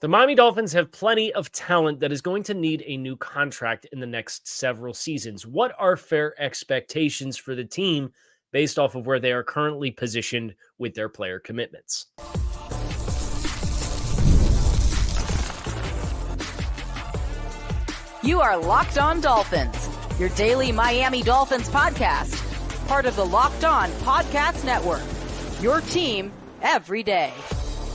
The Miami Dolphins have plenty of talent that is going to need a new contract in the next several seasons. What are fair expectations for the team based off of where they are currently positioned with their player commitments? You are Locked On Dolphins, your daily Miami Dolphins podcast, part of the Locked On Podcast Network, your team every day.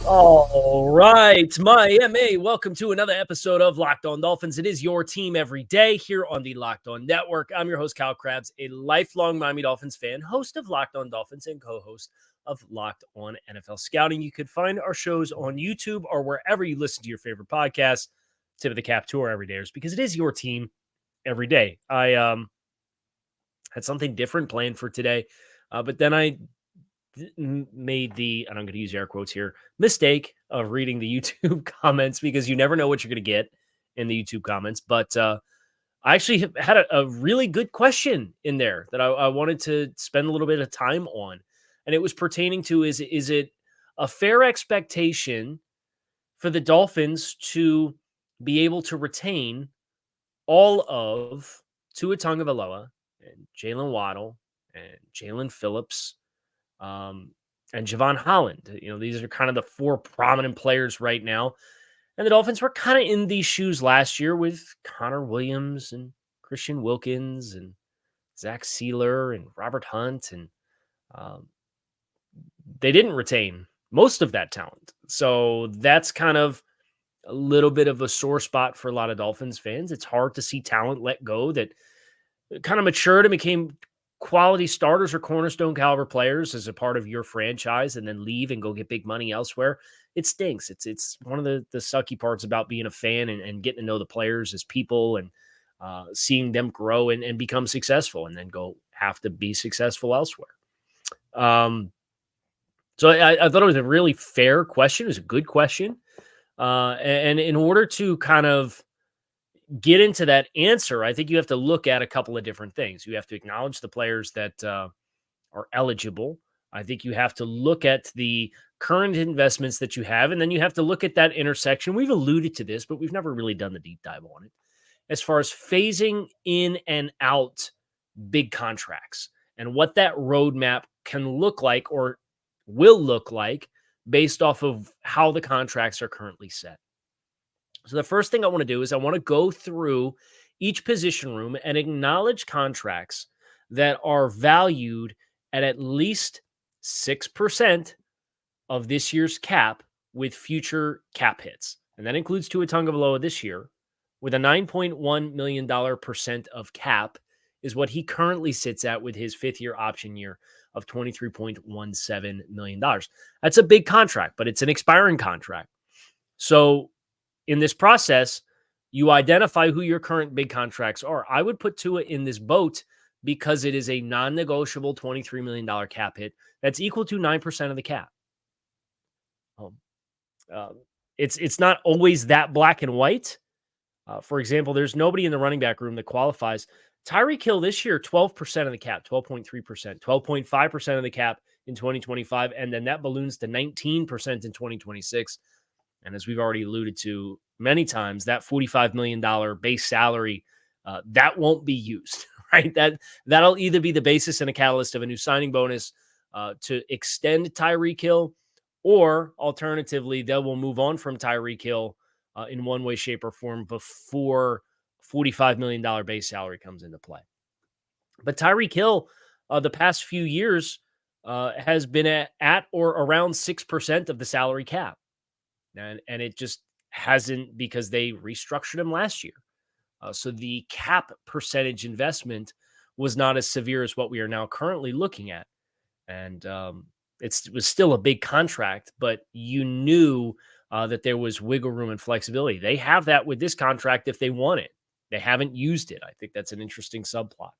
All right, Miami, welcome to another episode of Locked On Dolphins. It is your team every day here on the Locked On Network. I'm your host, Kyle Krabs, a lifelong Miami Dolphins fan, host of Locked On Dolphins, and co-host of Locked On NFL Scouting. You could find our shows on YouTube or wherever you listen to your favorite podcasts. Tip of the cap to our everydayers, because it is your team every day. I had something different planned for today, but then I made the, and I'm going to use air quotes here, mistake of reading the YouTube comments, because you never know what you're going to get in the YouTube comments. But I actually had a really good question in there that I wanted to spend a little bit of time on. And it was pertaining to, is it a fair expectation for the Dolphins to be able to retain all of Tua Tagovailoa and Jaylen Waddle and Jaelan Phillips and Jevon Holland? You know, these are kind of the four prominent players right now. And the Dolphins were kind of in these shoes last year with Connor Williams and Christian Wilkins and Zach Sealer and Robert Hunt. And they didn't retain most of that talent. So that's kind of a little bit of a sore spot for a lot of Dolphins fans. It's hard to see talent let go that kind of matured and became quality starters or cornerstone caliber players as a part of your franchise and then leave and go get big money elsewhere. It stinks. It's one of the sucky parts about being a fan and getting to know the players as people and seeing them grow and become successful and then go have to be successful elsewhere. So I thought it was a really fair question. It was a good question. And in order to kind of get into that answer, I think you have to look at a couple of different things. You have to acknowledge the players that are eligible. I think you have to look at the current investments that you have, and then you have to look at that intersection. We've alluded to this, but we've never really done the deep dive on it. As far as phasing in and out big contracts and what that roadmap can look like or will look like based off of how the contracts are currently set. So the first thing I want to do is I want to go through each position room and acknowledge contracts that are valued at least 6% of this year's cap with future cap hits. And that includes Tua Tagovailoa this year with a $9.1 million percent of cap is what he currently sits at with his fifth-year option year of $23.17 million. That's a big contract, but it's an expiring contract. So in this process, you identify who your current big contracts are. I would put Tua in this boat because it is a non-negotiable $23 million cap hit that's equal to 9% of the cap. It's not always that black and white. For example, there's nobody in the running back room that qualifies. Tyreek Hill this year, 12% of the cap, 12.3%, 12.5% of the cap in 2025, and then that balloons to 19% in 2026. And as we've already alluded to many times, that $45 million base salary, that won't be used, right? That'll either be the basis and a catalyst of a new signing bonus to extend Tyreek Hill, or alternatively, they will move on from Tyreek Hill in one way, shape, or form before $45 million base salary comes into play. But Tyreek Hill, the past few years, has been at or around 6% of the salary cap. And it just hasn't, because they restructured him last year. So the cap percentage investment was not as severe as what we are now currently looking at. And it was still a big contract, but you knew that there was wiggle room and flexibility. They have that with this contract if they want it. They haven't used it. I think that's an interesting subplot.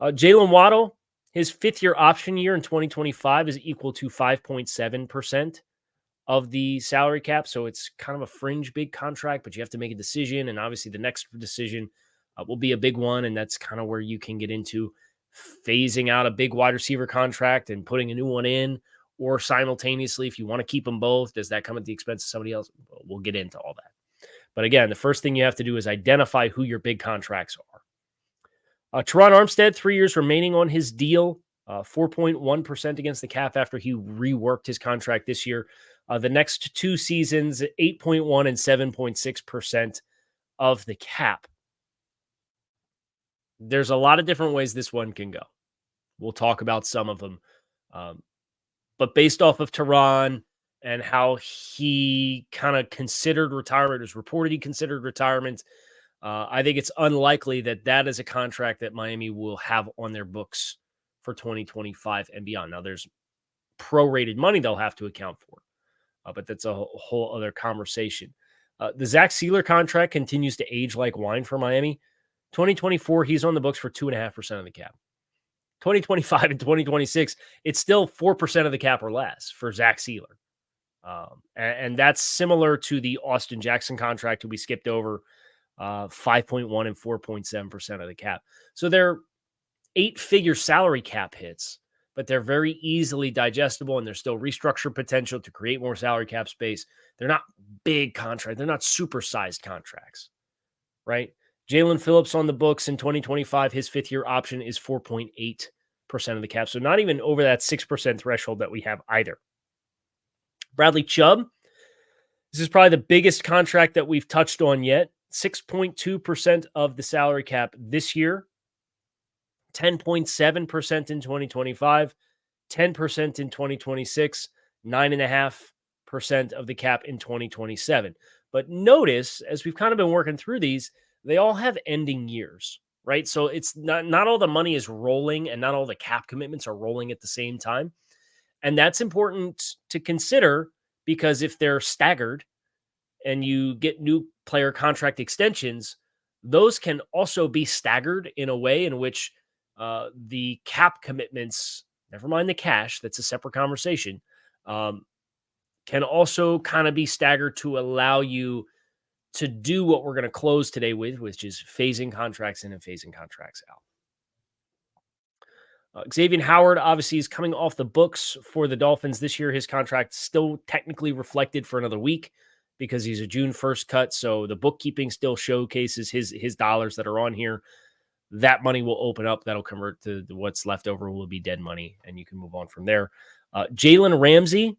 Jaylen Waddle, his fifth-year option year in 2025 is equal to 5.7% of the salary cap. So it's kind of a fringe big contract, but you have to make a decision. And obviously the next decision will be a big one. And that's kind of where you can get into phasing out a big wide receiver contract and putting a new one in, or simultaneously, if you want to keep them both, does that come at the expense of somebody else? We'll get into all that. But again, the first thing you have to do is identify who your big contracts are. Teron Armstead, 3 years remaining on his deal, 4.1% against the cap after he reworked his contract this year. The next 2 seasons, 8.1 and 7.6% of the cap. There's a lot of different ways this one can go. We'll talk about some of them. But based off of Teron and how he kind of considered retirement, it was reported he considered retirement, I think it's unlikely that that is a contract that Miami will have on their books for 2025 and beyond. Now, there's prorated money they'll have to account for, but that's a whole other conversation. The Zach Sealer contract continues to age like wine for Miami. 2024, he's on the books for 2.5% of the cap. 2025 and 2026, it's still 4% of the cap or less for Zach Sealer. And that's similar to the Austin Jackson contract who we skipped over, 5.1 and 4.7% of the cap. So they're 8-figure salary cap hits, but they're very easily digestible and there's still restructure potential to create more salary cap space. They're not big contracts. They're not supersized contracts, right? Jaelan Phillips on the books in 2025, his 5th-year option is 4.8% of the cap. So not even over that 6% threshold that we have either. Bradley Chubb, this is probably the biggest contract that we've touched on yet. 6.2% of the salary cap this year, 10.7% in 2025, 10% in 2026, 9.5% of the cap in 2027. But notice, as we've kind of been working through these, they all have ending years, right? So it's not all the money is rolling and not all the cap commitments are rolling at the same time. And that's important to consider because if they're staggered and you get new player contract extensions, those can also be staggered in a way in which the cap commitments, never mind the cash, that's a separate conversation, can also kind of be staggered to allow you to do what we're going to close today with, which is phasing contracts in and phasing contracts out. Xavier Howard obviously is coming off the books for the Dolphins this year. His contract still technically reflected for another week because he's a June 1st cut. So the bookkeeping still showcases his dollars that are on here. That money will open up. That'll convert to what's left over will be dead money, and you can move on from there. Jalen Ramsey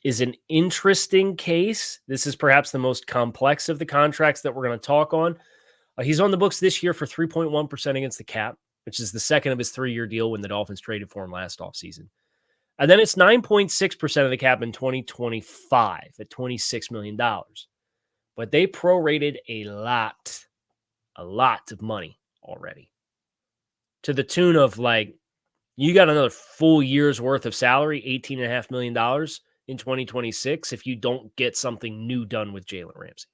is an interesting case. This is perhaps the most complex of the contracts that we're going to talk on. He's on the books this year for 3.1% against the cap, which is the second of his 3-year deal when the Dolphins traded for him last offseason. And then it's 9.6% of the cap in 2025 at $26 million. But they prorated a lot of money already to the tune of you got another full year's worth of salary, $18.5 million in 2026 if you don't get something new done with Jalen Ramsey.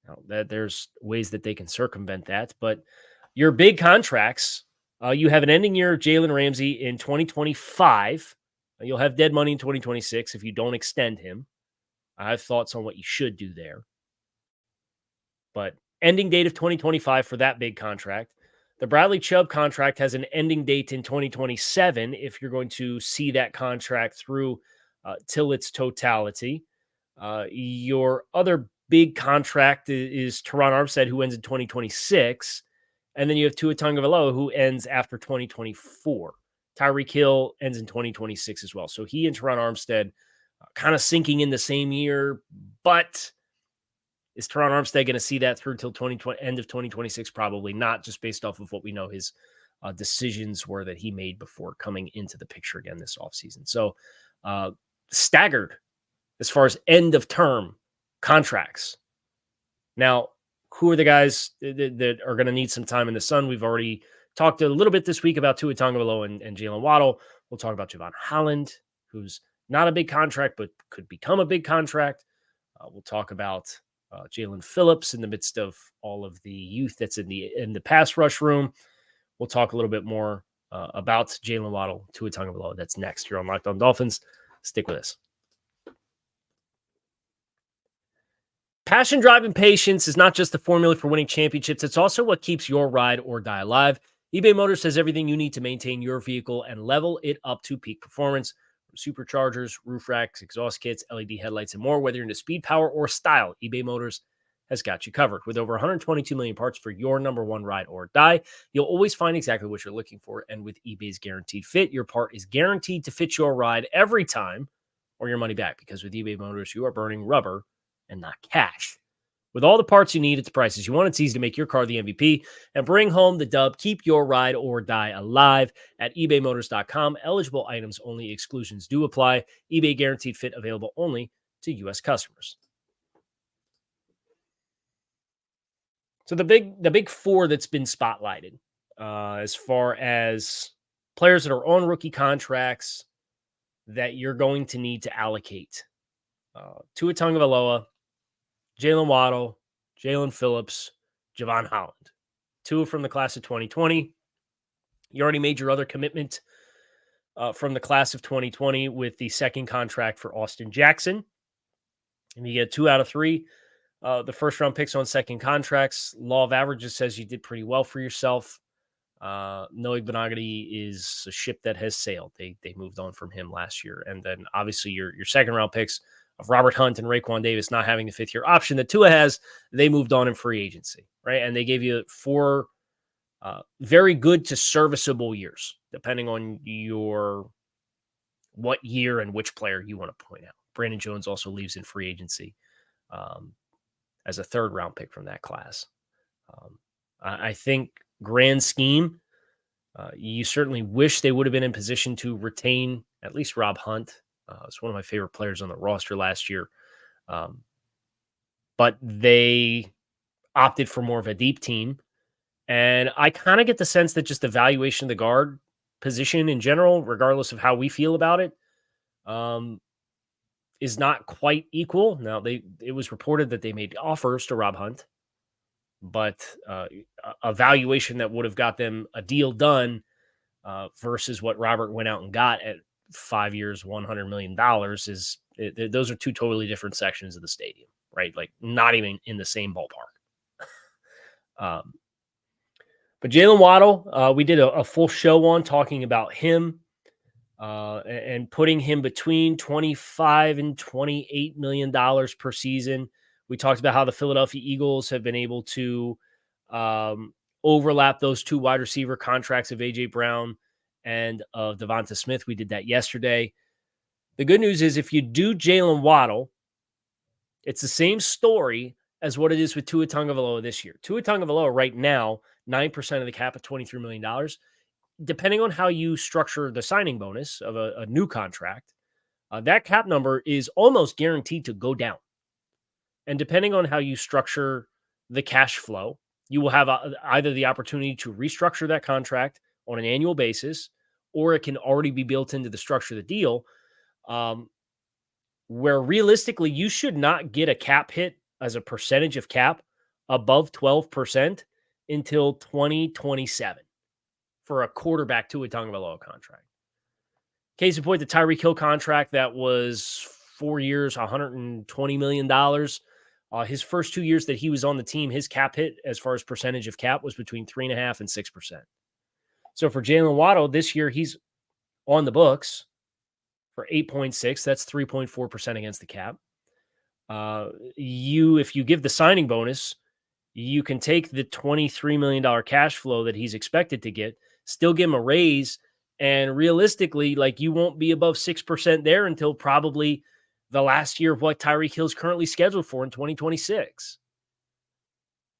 Now, there's ways that they can circumvent that, but your big contracts, you have an ending year of Jalen Ramsey in 2025. You'll have dead money in 2026 if you don't extend him. I have thoughts on what you should do there. But ending date of 2025 for that big contract. The Bradley Chubb contract has an ending date in 2027 if you're going to see that contract through till its totality. Your other big contract is Teron Armstead, who ends in 2026. And then you have Tua Tagovailoa, who ends after 2024. Tyreek Hill ends in 2026 as well. So he and Teron Armstead kind of sinking in the same year. But is Teron Armstead going to see that through till end of 2026? Probably not, just based off of what we know his decisions were that he made before coming into the picture again this offseason. So staggered as far as end of term contracts. Now, who are the guys that are going to need some time in the sun? We've already talked a little bit this week about Tua Tagovailoa and Jaylen Waddle. We'll talk about Jevon Holland, who's not a big contract, but could become a big contract. We'll talk about Jaelan Phillips in the midst of all of the youth that's in the pass rush room. We'll talk a little bit more about Jaylen Waddle, Tua Tagovailoa. That's next here on Locked On Dolphins. Stick with us. Passion, drive, and patience is not just the formula for winning championships. It's also what keeps your ride or die alive. eBay Motors has everything you need to maintain your vehicle and level it up to peak performance. superchargers, roof racks, exhaust kits, LED headlights, and more. Whether you're into speed, power, or style, eBay Motors has got you covered. With over 122 million parts for your number one ride or die, you'll always find exactly what you're looking for. And with eBay's Guaranteed Fit, your part is guaranteed to fit your ride every time or your money back. Because with eBay Motors, you are burning rubber and not cash. With all the parts you need at the prices you want, it's easy to make your car the MVP and bring home the dub. Keep your ride or die alive at ebaymotors.com. Eligible items only. Exclusions do apply. eBay Guaranteed Fit available only to U.S. customers. So the big four that's been spotlighted as far as players that are on rookie contracts that you're going to need to allocate. Tua Tagovailoa, Jaylen Waddle, Jaelan Phillips, Jevon Holland. Tua from the class of 2020. You already made your other commitment from the class of 2020 with the second contract for Austin Jackson. And you get 2 out of 3. The first-round picks on second contracts. Law of averages says you did pretty well for yourself. Noah Benogany is a ship that has sailed. They moved on from him last year. And then, obviously, your second-round picks of Robert Hunt and Raekwon Davis not having the fifth-year option that Tua has, they moved on in free agency, right? And they gave you 4 very good to serviceable years, depending on what year and which player you want to point out. Brandon Jones also leaves in free agency as a third-round pick from that class. I think grand scheme, you certainly wish they would have been in position to retain at least Rob Hunt. It's one of my favorite players on the roster last year. But they opted for more of a deep team. And I kind of get the sense that just the valuation of the guard position in general, regardless of how we feel about it, is not quite equal. Now, it was reported that they made offers to Rob Hunt, but a valuation that would have got them a deal done versus what Robert went out and got at 5 years, $100 million those are 2 totally different sections of the stadium, right? Like not even in the same ballpark. But Jaylen Waddle, we did a full show on talking about him and putting him between $25 and $28 million per season. We talked about how the Philadelphia Eagles have been able to overlap those 2 wide receiver contracts of A.J. Brown and of Devonta Smith. We did that yesterday. The good news is if you do Jaylen Waddle, it's the same story as what it is with Tua Tagovailoa this year. Tua Tagovailoa right now, 9% of the cap at $23 million. Depending on how you structure the signing bonus of a new contract, that cap number is almost guaranteed to go down. And depending on how you structure the cash flow, you will have either the opportunity to restructure that contract on an annual basis, or it can already be built into the structure of the deal, where realistically you should not get a cap hit as a percentage of cap above 12% until 2027 for a quarterback to a Tagovailoa contract. Case in point, the Tyreek Hill contract that was 4 years, $120 million. His first 2 years that he was on the team, his cap hit as far as percentage of cap was between 3.5% and 6%. So for Jaylen Waddle, this year he's on the books for 8.6. That's 3.4% against the cap. If you give the signing bonus, you can take the $23 million cash flow that he's expected to get, still give him a raise, and realistically, like you won't be above 6% there until probably the last year of what Tyreek Hill's currently scheduled for in 2026.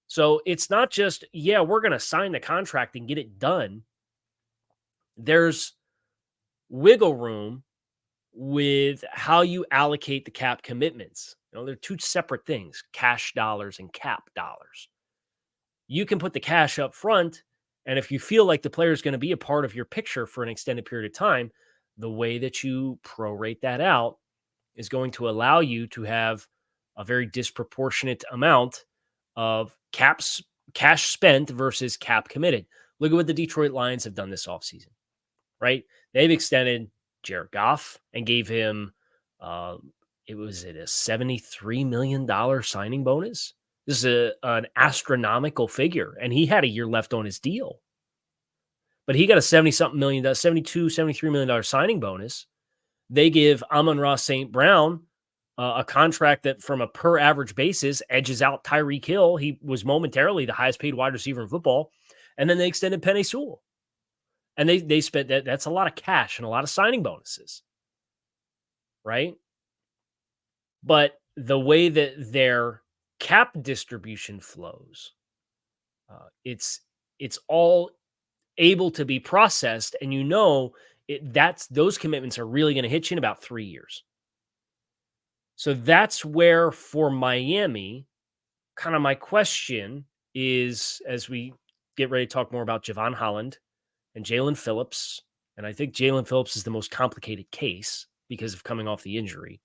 So it's not just, we're going to sign the contract and get it done. There's wiggle room with how you allocate the cap commitments. They're 2 separate things, cash dollars and cap dollars. You can put the cash up front, and if you feel like the player is going to be a part of your picture for an extended period of time, the way that you prorate that out is going to allow you to have a very disproportionate amount of cash spent versus cap committed. Look at what the Detroit Lions have done this offseason, right? They've extended Jared Goff and gave him, a $73 million signing bonus? This is an astronomical figure, and he had a year left on his deal. But he got a $72, $73 million signing bonus. they give Amon-Ra St. Brown a contract that from a per average basis edges out Tyreek Hill. He was momentarily the highest paid wide receiver in football. And then they extended Penei Sewell. And they spent that's a lot of cash and a lot of signing bonuses. Right? But the way that their cap distribution flows, it's all able to be processed, and that's those commitments are really going to hit you in about 3 years. So that's where for Miami, kind of my question is, as we get ready to talk more about Jevon Holland and Jaelan Phillips, and I think Jaelan Phillips is the most complicated case because of coming off the injury,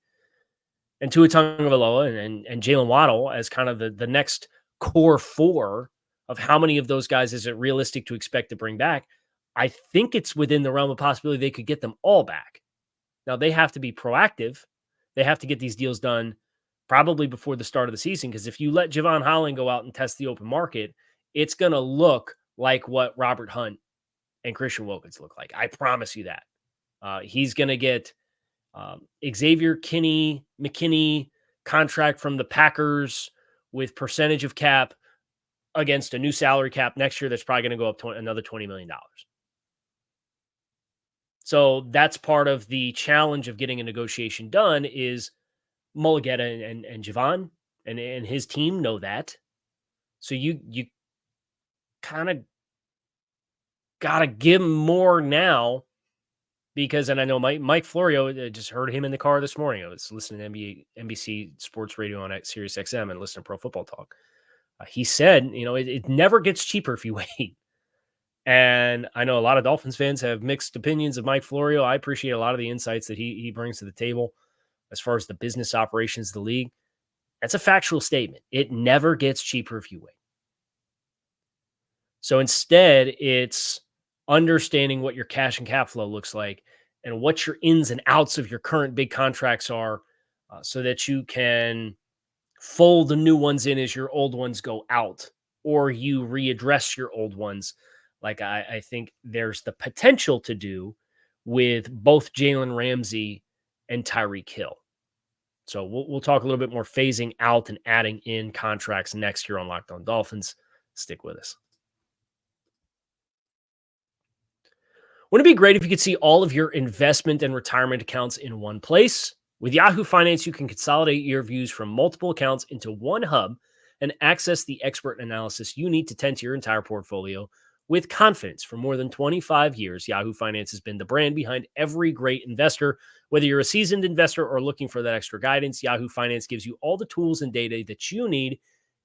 and Tua Tagovailoa and Jaylen Waddle as kind of the next core four of how many of those guys is it realistic to expect to bring back. I think it's within the realm of possibility they could get them all back. Now, they have to be proactive. They have to get these deals done probably before the start of the season, because if you let Jevon Holland go out and test the open market, it's going to look like what Robert Hunt and Christian Wilkins look like. I promise you that. He's going to get Xavier McKinney contract from the Packers with percentage of cap against a new salary cap next year that's probably going to go up another $20 million. So that's part of the challenge of getting a negotiation done is Mulligetta and Jevon and his team know that. So you kind of got to give him more now because, and I know Mike Florio, I just heard him in the car this morning. I was listening to NBC Sports Radio on Sirius XM and listening to Pro Football Talk. He said, it never gets cheaper if you wait. And I know a lot of Dolphins fans have mixed opinions of Mike Florio. I appreciate a lot of the insights that he brings to the table as far as the business operations of the league. That's a factual statement. It never gets cheaper if you wait. So instead, it's understanding what your cash and cap flow looks like and what your ins and outs of your current big contracts are so that you can fold the new ones in as your old ones go out, or you readdress your old ones. Like I think there's the potential to do with both Jalen Ramsey and Tyreek Hill. So we'll talk a little bit more phasing out and adding in contracts next year on Locked On Dolphins. Stick with us. Wouldn't it be great if you could see all of your investment and retirement accounts in one place? With Yahoo Finance, you can consolidate your views from multiple accounts into one hub and access the expert analysis you need to tend to your entire portfolio with confidence. For more than 25 years, Yahoo Finance has been the brand behind every great investor. Whether you're a seasoned investor or looking for that extra guidance, Yahoo Finance gives you all the tools and data that you need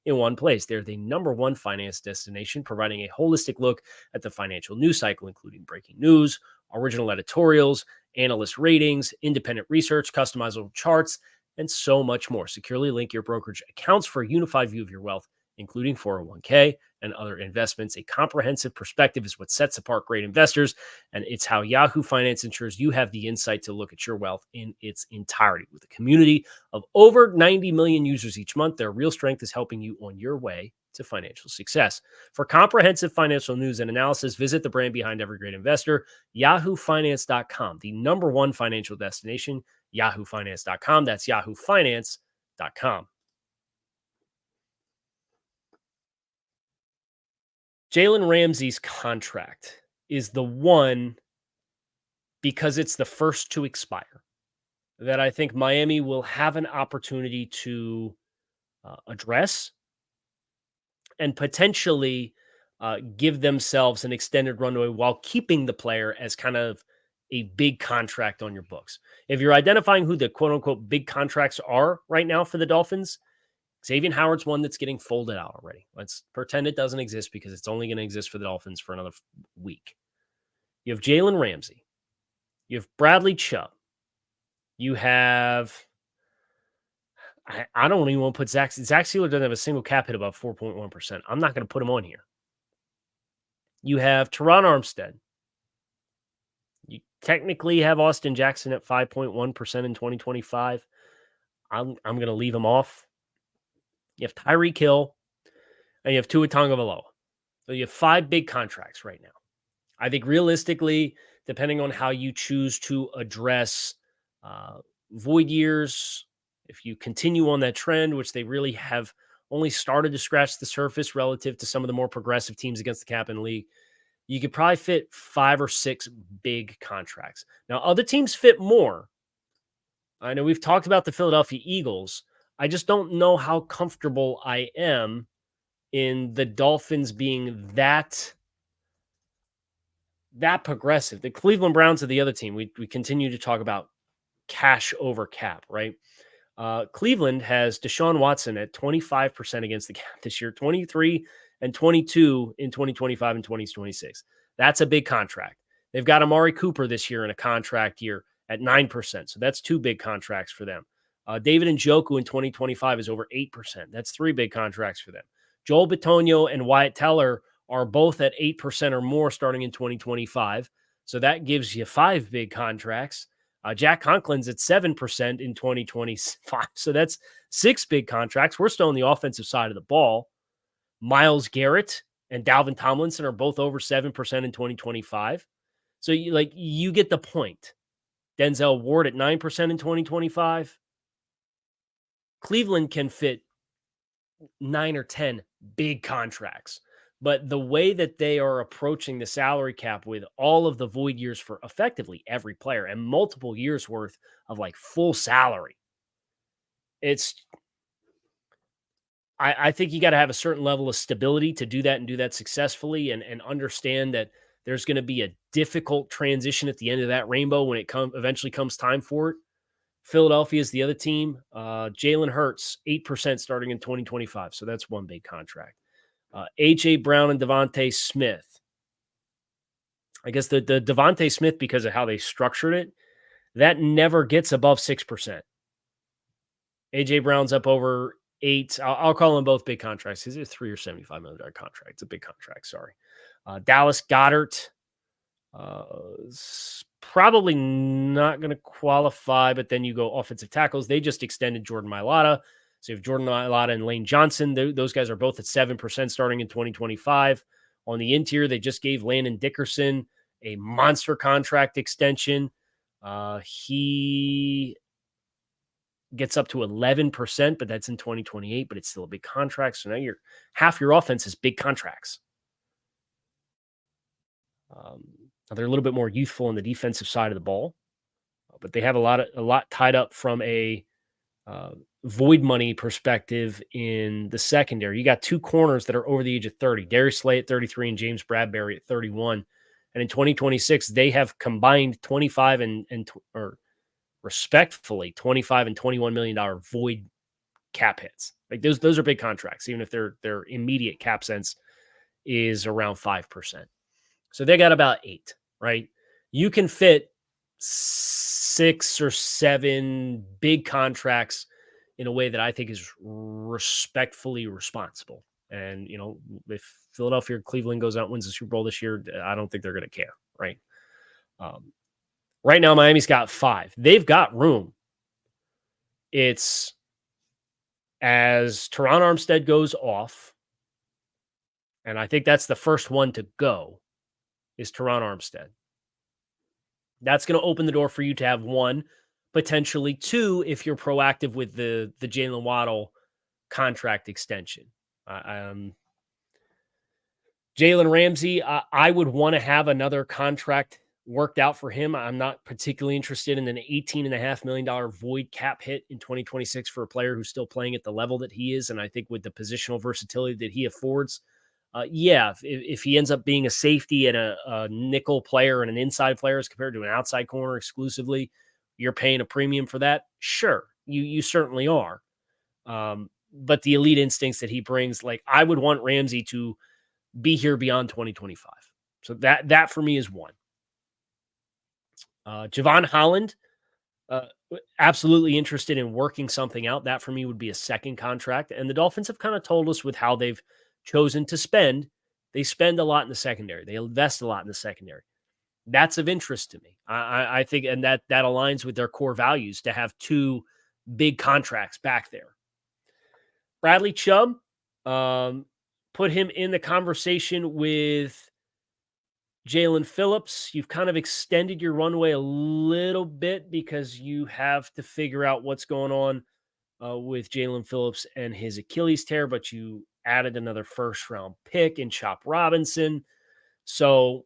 in one place. They're the number one finance destination, providing a holistic look at the financial news cycle, including breaking news, original editorials, analyst ratings, independent research, customizable charts, and so much more. Securely link your brokerage accounts for a unified view of your wealth, including 401k and other investments. A comprehensive perspective is what sets apart great investors, and it's how Yahoo Finance ensures you have the insight to look at your wealth in its entirety. With a community of over 90 million users each month, their real strength is helping you on your way to financial success. For comprehensive financial news and analysis, visit the brand behind every great investor, yahoofinance.com, the number one financial destination, yahoofinance.com. That's yahoofinance.com. Jalen Ramsey's contract is the one, because it's the first to expire, that I think Miami will have an opportunity to address and potentially give themselves an extended runway while keeping the player as kind of a big contract on your books. If you're identifying who the quote-unquote big contracts are right now for the Dolphins, Xavier Howard's one that's getting folded out already. Let's pretend it doesn't exist because it's only going to exist for the Dolphins for another week. You have Jalen Ramsey. You have Bradley Chubb. You have, I don't even want to put Zach Sealer doesn't have a single cap hit above 4.1%. I'm not going to put him on here. You have Teron Armstead. You technically have Austin Jackson at 5.1% in 2025. I'm going to leave him off. You have Tyreek Hill, and you have Tua Tagovailoa. So you have 5 big contracts right now. I think realistically, depending on how you choose to address Uh, Void years, if you continue on that trend, which they really have only started to scratch the surface relative to some of the more progressive teams against the cap in the league, you could probably fit 5 or 6 big contracts. Now, other teams fit more. I know we've talked about the Philadelphia Eagles. I just don't know how comfortable I am in the Dolphins being that progressive. The Cleveland Browns are the other team. We continue to talk about cash over cap, right? Cleveland has Deshaun Watson at 25% against the cap this year, 23 and 22 in 2025 and 2026. That's a big contract. They've got Amari Cooper this year in a contract year at 9%. So that's 2 big contracts for them. David Njoku in 2025 is over 8%. That's 3 big contracts for them. Joel Bitonio and Wyatt Teller are both at 8% or more starting in 2025. So that gives you 5 big contracts. Jack Conklin's at 7% in 2025. So that's 6 big contracts. We're still on the offensive side of the ball. Myles Garrett and Dalvin Tomlinson are both over 7% in 2025. So you get the point. Denzel Ward at 9% in 2025. Cleveland can fit 9 or 10 big contracts. But the way that they are approaching the salary cap with all of the void years for effectively every player and multiple years worth of like full salary, I think you got to have a certain level of stability to do that and do that successfully and understand that there's going to be a difficult transition at the end of that rainbow when it eventually comes time for it. Philadelphia is the other team. Jalen Hurts, 8% starting in 2025. So that's 1 big contract. A.J. Brown and Devontae Smith. I guess the Devontae Smith, because of how they structured it, that never gets above 6%. A.J. Brown's up over 8. I'll call them both big contracts because it's $3 or $75 million contract. It's a big contract, sorry. Dallas Goedert is probably not going to qualify, but then you go offensive tackles. They just extended Jordan Mailata. So you have Jordan Mailata and Lane Johnson. Those guys are both at 7% starting in 2025. On the interior, they just gave Landon Dickerson a monster contract extension. He gets up to 11%, but that's in 2028, but it's still a big contract. So now half your offense is big contracts. They're a little bit more youthful on the defensive side of the ball, but they have a lot tied up from a void money perspective in the secondary. You got 2 corners that are over the age of 30, Darius Slay at 33 and James Bradbury at 31. And in 2026, they have combined 25 or respectfully $25 and $21 million void cap hits. Like those are big contracts, even if their immediate cap sense is around 5%. So they got about 8, right? You can fit 6 or 7 big contracts in a way that I think is respectfully responsible. And, if Philadelphia or Cleveland goes out and wins the Super Bowl this year, I don't think they're going to care, right? Right now, Miami's got 5. They've got room. It's as Teron Armstead goes off, and I think that's the first one to go, is Teron Armstead. That's going to open the door for you to have 1, potentially 2, if you're proactive with the Jaylen Waddle contract extension. Jalen Ramsey, I would want to have another contract worked out for him. I'm not particularly interested in an $18.5 million void cap hit in 2026 for a player who's still playing at the level that he is. And I think with the positional versatility that he affords, if he ends up being a safety and a nickel player and an inside player as compared to an outside corner exclusively, you're paying a premium for that. Sure, you certainly are. But the elite instincts that he brings, like I would want Ramsey to be here beyond 2025. So that for me is 1. Jevon Holland, absolutely interested in working something out. That for me would be a 2nd contract. And the Dolphins have kind of told us with how they've chosen to spend. They spend a lot in the secondary. They invest a lot in the secondary. That's of interest to me. I think, and that aligns with their core values to have 2 big contracts back there. Bradley Chubb, put him in the conversation with Jaelan Phillips, you've kind of extended your runway a little bit because you have to figure out what's going on with Jaelan Phillips and his Achilles tear, but you added another first-round pick in Chop Robinson. So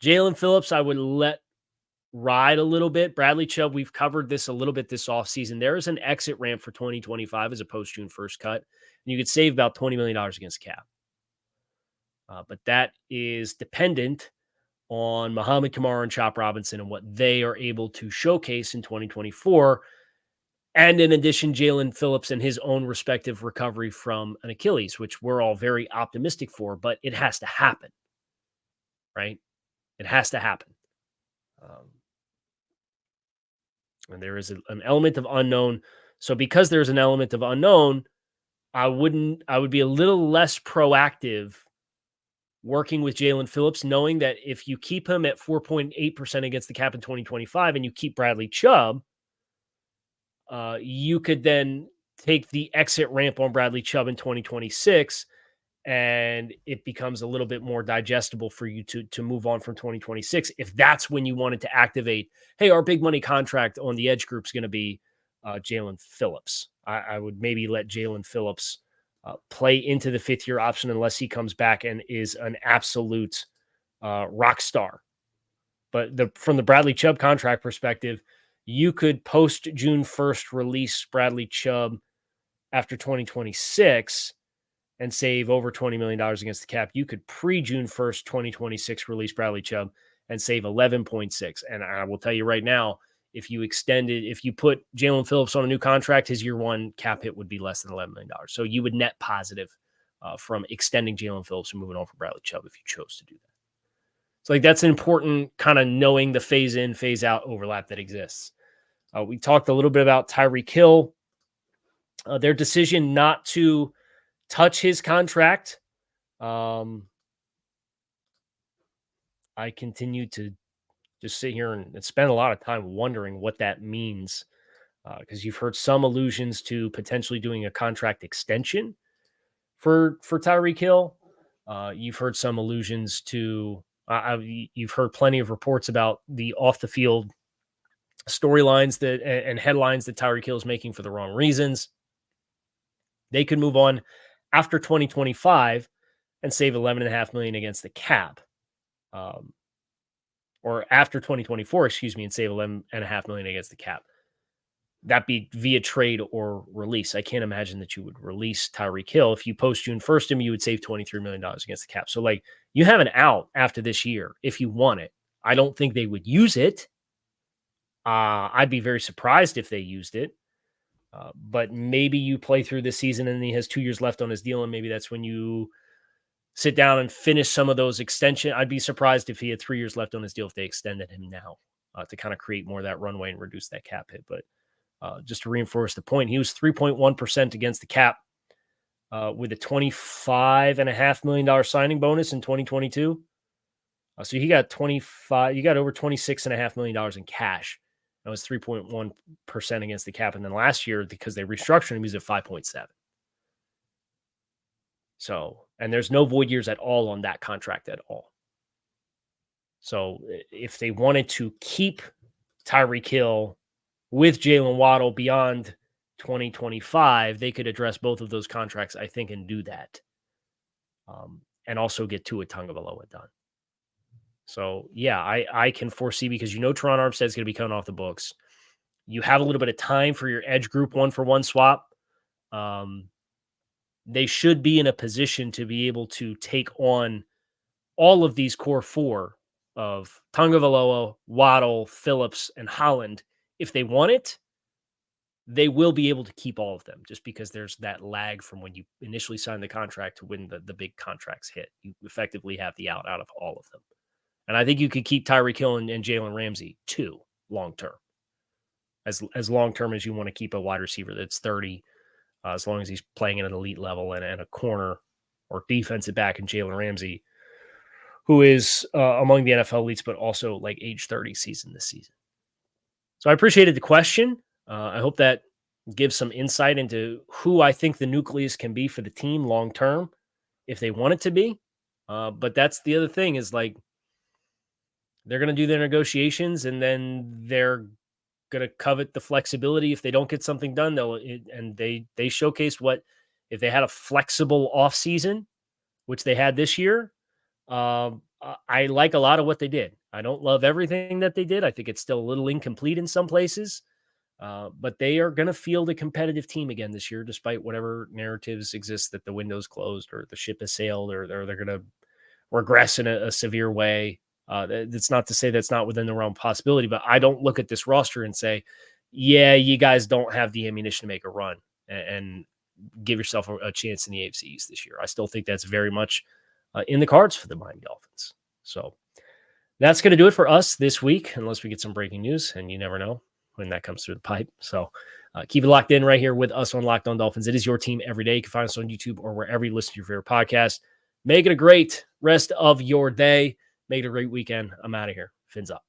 Jaelan Phillips, I would let ride a little bit. Bradley Chubb, we've covered this a little bit this offseason. There is an exit ramp for 2025 as a post-June 1st cut, and you could save about $20 million against cap. But that is dependent on Muhammad Kamara and Chop Robinson and what they are able to showcase in 2024. And in addition, Jaelan Phillips and his own respective recovery from an Achilles, which we're all very optimistic for, but it has to happen, right? It has to happen. And there is an element of unknown. So because there's an element of unknown, I would be a little less proactive working with Jaelan Phillips, knowing that if you keep him at 4.8% against the cap in 2025 and you keep Bradley Chubb, you could then take the exit ramp on Bradley Chubb in 2026, and it becomes a little bit more digestible for you to move on from 2026. If that's when you wanted to activate, hey, our big money contract on the edge group is going to be Jaelan Phillips. I would maybe let Jaelan Phillips play into the fifth-year option unless he comes back and is an absolute rock star. But from the Bradley Chubb contract perspective, you could post June 1st release Bradley Chubb after 2026 and save over $20 million against the cap. You could pre-June 1st, 2026 release Bradley Chubb and save 11.6. And I will tell you right now, if you put Jaelan Phillips on a new contract, his year one cap hit would be less than $11 million. So you would net positive from extending Jaelan Phillips and moving on from Bradley Chubb if you chose to do that. So that's an important kind of knowing the phase in, phase out overlap that exists. We talked a little bit about Tyreek Hill. Their decision not to touch his contract. I continue to just sit here and spend a lot of time wondering what that means, because you've heard some allusions to potentially doing a contract extension for Tyreek Hill. You've heard some allusions to you've heard plenty of reports about the off the field storylines and headlines that Tyreek Hill is making for the wrong reasons. They could move on after 2025 and save $11.5 million against the cap, or after 2024, and save $11.5 million against the cap. That be via trade or release. I can't imagine that you would release Tyreek Hill. If you post June 1st him, you would save $23 million against the cap. So you have an out after this year if you want it. I don't think they would use it. I'd be very surprised if they used it. But maybe you play through this season and he has 2 years left on his deal, and maybe that's when you sit down and finish some of those extensions. I'd be surprised if he had 3 years left on his deal if they extended him now to kind of create more of that runway and reduce that cap hit. But just to reinforce the point, he was 3.1% against the cap with a $25.5 million signing bonus in 2022. So he got over $26.5 million in cash. That was 3.1% against the cap. And then last year, because they restructured him, he was at 5.7. So, and there's no void years at all on that contract at all. So if they wanted to keep Tyreek Hill with Jaylen Waddle beyond 2025, they could address both of those contracts, I think, and do that. And also get Tua Tagovailoa done. So, yeah, I can foresee, because Teron Armstead is going to be coming off the books. You have a little bit of time for your edge group 1-for-1 swap. They should be in a position to be able to take on all of these core four of Tagovailoa, Waddle, Phillips, and Holland. If they want it, they will be able to keep all of them, just because there's that lag from when you initially sign the contract to when the big contracts hit. You effectively have the out of all of them. And I think you could keep Tyreek Hill and Jalen Ramsey too, long-term. As long-term as you want to keep a wide receiver that's 30, as long as he's playing at an elite level, and a corner or defensive back in Jalen Ramsey, who is among the NFL elites, but also like age 30 season this season. So I appreciated the question. I hope that gives some insight into who I think the nucleus can be for the team long-term, if they want it to be. But that's the other thing is like they're going to do their negotiations and then they're going to covet the flexibility. If they don't get something done, they showcase what if they had a flexible offseason, which they had this year. I like a lot of what they did. I don't love everything that they did. I think it's still a little incomplete in some places. But they are going to field a competitive team again this year, despite whatever narratives exist that the window's closed or the ship has sailed or they're going to regress in a severe way. That's not to say that's not within the realm of possibility, but I don't look at this roster and say, yeah, you guys don't have the ammunition to make a run and give yourself a chance in the AFC East this year. I still think that's very much in the cards for the Miami Dolphins. So that's going to do it for us this week, unless we get some breaking news, and you never know when that comes through the pipe. So keep it locked in right here with us on Locked On Dolphins. It is your team every day. You can find us on YouTube or wherever you listen to your favorite podcast. Make it a great rest of your day. Make it a great weekend. I'm out of here. Fins up.